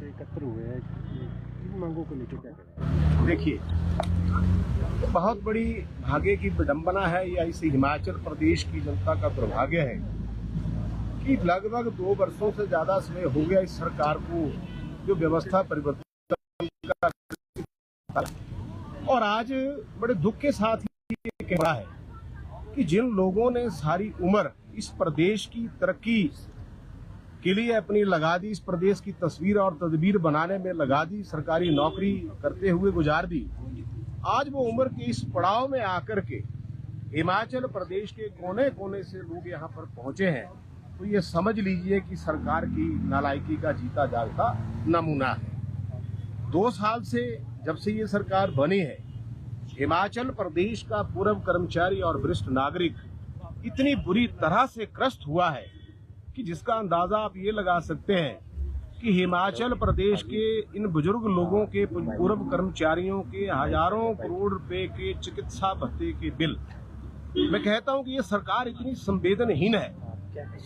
से एकत्र हुए हैं, इन मांगों को लेकर क्या करें? देखिए, बहुत बड़ी भाग्य की विडंबना है या इस हिमाचल प्रदेश की जनता का दुर्भाग्य है कि लगभग 2 वर्षों से ज्यादा समय हो गया इस सरकार को जो व्यवस्था परिवर्तन का, और आज बड़े दुख के साथ ही ये कह रहा है कि जिन लोगों ने सारी उम्र इस प्रदेश की तरक्की के लिए अपनी लगा दी, इस प्रदेश की तस्वीर और तदबीर बनाने में लगा दी, सरकारी नौकरी करते हुए गुजार दी, आज वो उम्र के इस पड़ाव में आकर के हिमाचल प्रदेश के कोने कोने से लोग यहाँ पर पहुंचे हैं, तो ये समझ लीजिए कि सरकार की नालायकी का जीता जागता नमूना है। 2 साल से जब से ये सरकार बनी है, हिमाचल प्रदेश का पूर्व कर्मचारी और वरिष्ठ नागरिक इतनी बुरी तरह से ग्रस्त हुआ है कि जिसका अंदाजा आप ये लगा सकते हैं कि हिमाचल प्रदेश के इन बुजुर्ग लोगों के पूर्व कर्मचारियों के हजारों करोड़ रुपए के चिकित्सा भत्ते के बिल, मैं कहता हूं कि ये सरकार इतनी संवेदनहीन है,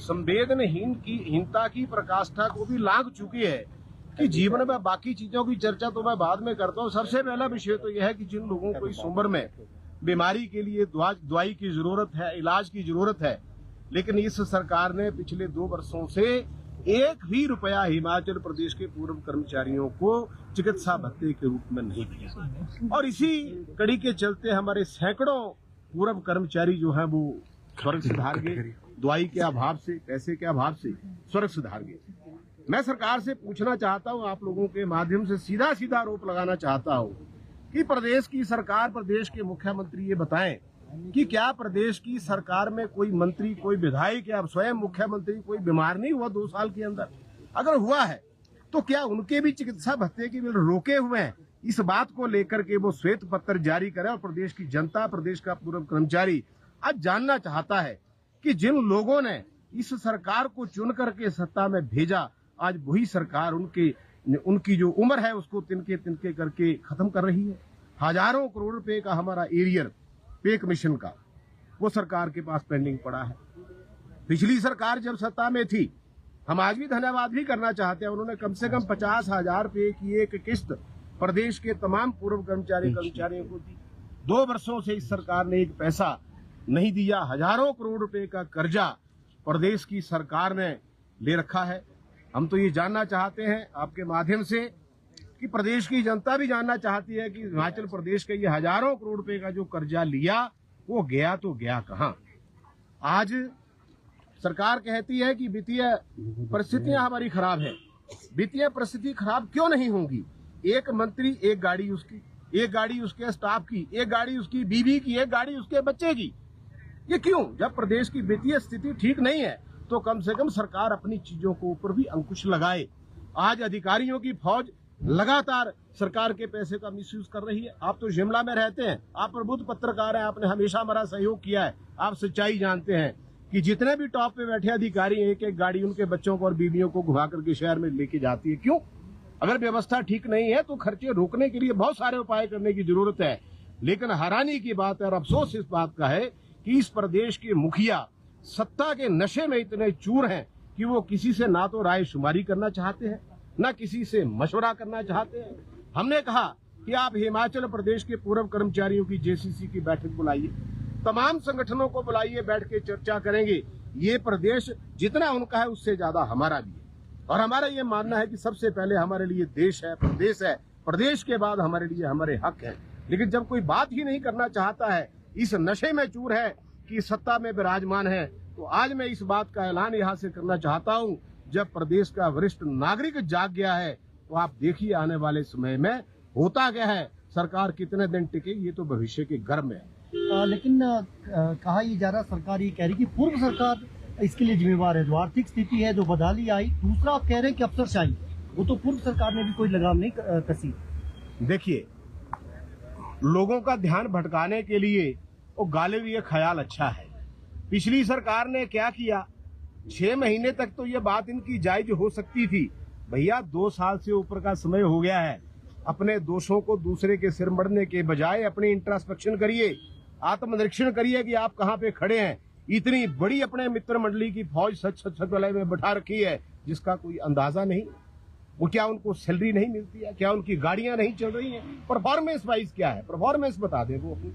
संवेदनहीनता की पराकाष्ठा को भी लांघ चुकी है कि जीवन में बाकी चीजों की चर्चा तो मैं बाद में करता हूँ। सबसे पहला विषय तो यह है कि जिन लोगों को इस उम्र में बीमारी के लिए दवाई की जरूरत है, इलाज की जरूरत है, लेकिन इस सरकार ने पिछले 2 वर्षों से 1 भी रुपया हिमाचल प्रदेश के पूर्व कर्मचारियों को चिकित्सा भत्ते के रूप में नहीं दिया। और इसी कड़ी के चलते हमारे सैकड़ों पूर्व कर्मचारी जो हैं वो स्वर्ग सिधार गए, दवाई के अभाव से, पैसे के अभाव से स्वर्ग सिधार गए। मैं सरकार से पूछना चाहता हूं, आप लोगों के माध्यम से सीधा सीधा आरोप लगाना चाहता हूं कि प्रदेश की सरकार, प्रदेश के मुख्यमंत्री ये बताएं कि क्या प्रदेश की सरकार में कोई मंत्री, कोई विधायक या स्वयं मुख्यमंत्री कोई बीमार नहीं हुआ 2 साल के अंदर? अगर हुआ है तो क्या उनके भी चिकित्सा भत्ते के बिल रोके हुए हैं? इस बात को लेकर के वो श्वेत पत्र जारी करे और प्रदेश की जनता, प्रदेश का पूर्व कर्मचारी आज जानना चाहता है कि जिन लोगों ने इस सरकार को चुन करके सत्ता में भेजा, आज वही सरकार उनकी जो उम्र है उसको तिनके तिनके करके खत्म कर रही है। हजारों करोड़ रुपए का हमारा एरियर पे कमीशन का वो सरकार के पास पेंडिंग पड़ा है। पिछली सरकार जब सत्ता में थी, हम आज भी धन्यवाद भी करना चाहते हैं, उन्होंने कम से कम 50,000 रुपए की एक किस्त प्रदेश के तमाम पूर्व कर्मचारियों को दी। 2 वर्षों से इस सरकार ने एक पैसा नहीं दिया। हजारों करोड़ रुपए का कर्जा प्रदेश की सरकार ने ले रखा है। हम तो ये जानना चाहते हैं आपके माध्यम से कि प्रदेश की जनता भी जानना चाहती है कि हिमाचल प्रदेश के ये हजारों करोड़ रुपए का जो कर्जा लिया वो गया तो गया कहां? आज सरकार कहती है कि वित्तीय परिस्थितियां हमारी खराब है। वित्तीय परिस्थिति खराब क्यों नहीं होंगी? एक मंत्री, एक गाड़ी उसकी, एक गाड़ी उसके स्टाफ की, एक गाड़ी उसकी बीवी की, एक गाड़ी उसके बच्चे की। ये क्यों? जब प्रदेश की वित्तीय स्थिति ठीक नहीं है तो कम से कम सरकार अपनी चीजों को ऊपर भी अंकुश लगाए। आज अधिकारियों की फौज लगातार सरकार के पैसे का मिसयूज कर रही है। आप तो शिमला में रहते हैं, आप प्रबुद्ध पत्रकार हैं, आपने हमेशा हमारा सहयोग किया है, आप सच्चाई जानते हैं कि जितने भी टॉप पे बैठे अधिकारी हैं, एक एक गाड़ी उनके बच्चों को और बीवियों को घुमा करके शहर में लेके जाती है। क्यों? अगर व्यवस्था ठीक नहीं है तो खर्चे रोकने के लिए बहुत सारे उपाय करने की जरूरत है। लेकिन हैरानी की बात है और अफसोस इस बात का है कि इस प्रदेश के मुखिया सत्ता के नशे में इतने चूर हैं कि वो किसी से ना तो राय शुमारी करना चाहते हैं, ना किसी से मशवरा करना चाहते हैं। हमने कहा कि आप हिमाचल प्रदेश के पूर्व कर्मचारियों की जेसीसी की बैठक बुलाइए, तमाम संगठनों को बुलाइए, बैठ के चर्चा करेंगे। ये प्रदेश जितना उनका है उससे ज्यादा हमारा भी है और हमारा ये मानना है कि सबसे पहले हमारे लिए देश है, प्रदेश के बाद हमारे लिए हमारे हक है। लेकिन जब कोई बात ही नहीं करना चाहता है, इस नशे में चूर है कि सत्ता में विराजमान है, तो आज मैं इस बात का ऐलान यहाँ से करना चाहता हूँ, जब प्रदेश का वरिष्ठ नागरिक जाग गया है तो आप देखिए आने वाले समय में होता क्या है, सरकार कितने दिन टिके ये तो भविष्य के गर्भ में है। लेकिन कहा ये जा रहा, सरकार ये कह रही कि पूर्व सरकार इसके लिए जिम्मेवार है, जो आर्थिक स्थिति है, जो बदहाली आई। दूसरा आप कह रहे हैं कि अफसरशाही, वो तो पूर्व सरकार ने भी कोई लगाम नहीं कसी। देखिए, लोगों का ध्यान भटकाने के लिए वो गालिब ये ख्याल अच्छा है। पिछली सरकार ने क्या किया, 6 महीने तक तो ये बात इनकी जायज हो सकती थी। भैया 2 साल से ऊपर का समय हो गया है, अपने दोषों को दूसरे के सिर मढ़ने के बजाय अपनी इंट्रोस्पेक्शन करिए, आत्मनिरीक्षण करिए कि आप कहाँ पे खड़े हैं। इतनी बड़ी अपने मित्र मंडली की फौज सच वलय में बैठा रखी है जिसका कोई अंदाजा नहीं। वो क्या उनको सैलरी नहीं मिलती है? क्या उनकी गाड़ियां नहीं चल रही हैं? परफॉर्मेंस वाइज क्या है? परफॉर्मेंस बता दे वो अपनी।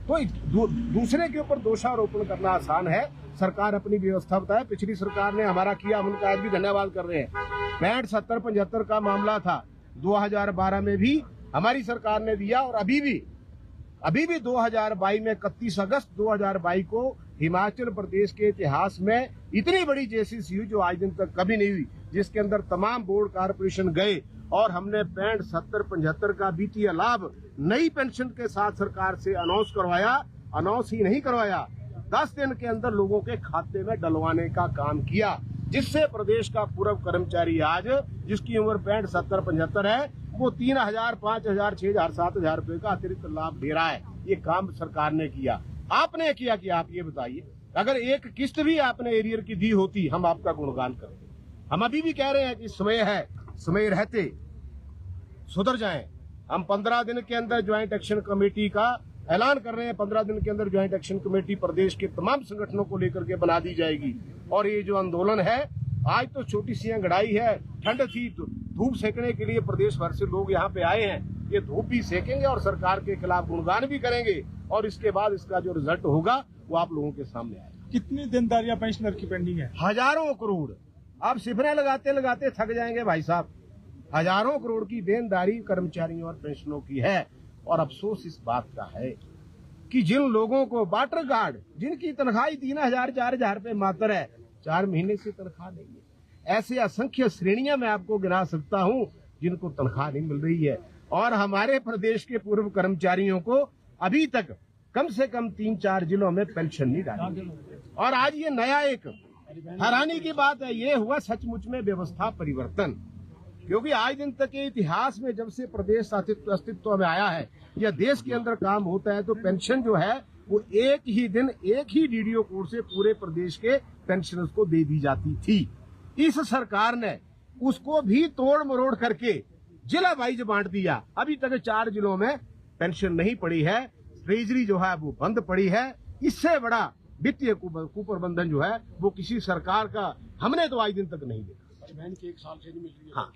तो दूसरे के ऊपर दोषारोपण करना आसान है। सरकार अपनी व्यवस्था बताए। पिछली सरकार ने हमारा किया, हम उनका आज भी धन्यवाद कर रहे हैं। 65, 70, 75 का मामला था, 2012 में भी हमारी सरकार ने दिया, और अभी भी 2022 में 31 अगस्त 2022 को हिमाचल प्रदेश के इतिहास में इतनी बड़ी जेसीसी हुई जो आज दिन तक कभी नहीं हुई, जिसके अंदर तमाम बोर्ड कारपोरेशन गए और हमने 65, 70, 75 का वित्तीय लाभ नई पेंशन के साथ सरकार से अनाउंस करवाया। अनाउंस ही नहीं करवाया, 10 दिन के अंदर लोगों के खाते में डलवाने का काम किया, जिससे प्रदेश का पूर्व कर्मचारी आज जिसकी उम्र 65, 70, 75 है, वो 3,000, 5,000, 6,000, 7,000 रुपए का अतिरिक्त लाभ दे रहा है। ये काम सरकार ने किया। आपने किया कि आप ये बताइए, अगर एक किस्त भी आपने एरियर की दी होती, हम आपका गुणगान करते। हम अभी भी कह रहे हैं कि समय है, समय रहते सुधर जाएं। हम 15 दिन के अंदर ज्वाइंट एक्शन कमेटी का ऐलान कर रहे हैं। 15 दिन के अंदर ज्वाइंट एक्शन कमेटी प्रदेश के तमाम संगठनों को लेकर के बना दी जाएगी। और ये जो आंदोलन है, आज तो छोटी सी अंगड़ाई है, ठंड थी, धूप सेकने के लिए प्रदेश भर से लोग यहाँ पे आए हैं। ये धूप भी सेकेंगे और सरकार के खिलाफ गुणगान भी करेंगे, और इसके बाद इसका जो रिजल्ट होगा वो आप लोगों के सामने आएगा। कितनी देनदारियां पेंशनर की पेंडिंग है? हजारों करोड़। आप सिफरें लगाते लगाते थक जाएंगे भाई साहब। हजारों करोड़ की देनदारी कर्मचारियों और पेंशनों की है। और अफसोस इस बात का है कि जिन लोगों को वाटर गार्ड, जिनकी तनख्वाह 3,000, 4,000 रुपए मात्र है, 4 महीने से तनख्वाह नहीं है, ऐसे असंख्य श्रेणियां मैं आपको गिना सकता हूं जिनको तनख्वाह नहीं मिल रही है। और हमारे प्रदेश के पूर्व कर्मचारियों को अभी तक कम से कम 3-4 जिलों में पेंशन नहीं डाली। और आज ये नया एक हैरानी की बात है, ये हुआ सचमुच में व्यवस्था परिवर्तन। क्योंकि आज दिन तक के इतिहास में जब से प्रदेश अस्तित्व में आया है या देश के अंदर काम होता है, तो पेंशन जो है वो एक ही दिन एक ही डीडीओ कोड से पूरे प्रदेश के पेंशनर्स को दे दी जाती थी। इस सरकार ने उसको भी तोड़ मरोड़ करके जिला वाइज बांट दिया। अभी तक 4 जिलों में पेंशन नहीं पड़ी है, ट्रेजरी जो है वो बंद पड़ी है। इससे बड़ा वित्तीय कुप्रबंधन जो है वो किसी सरकार का हमने तो आज दिन तक नहीं देखा। परिवहन की 1 साल से नहीं मिल रही है। हाँ,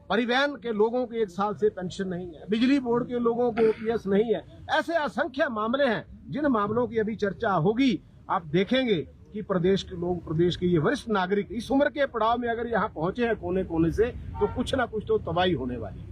परिवहन के लोगों के 1 साल से पेंशन नहीं है, बिजली बोर्ड के लोगों को ओपीएस नहीं है। ऐसे असंख्य मामले हैं जिन मामलों की अभी चर्चा होगी। आप देखेंगे कि प्रदेश के लोग, प्रदेश के ये वरिष्ठ नागरिक इस उम्र के पड़ाव में अगर यहाँ पहुंचे हैं कोने कोने से, तो कुछ ना कुछ तो तबाही होने वाली है।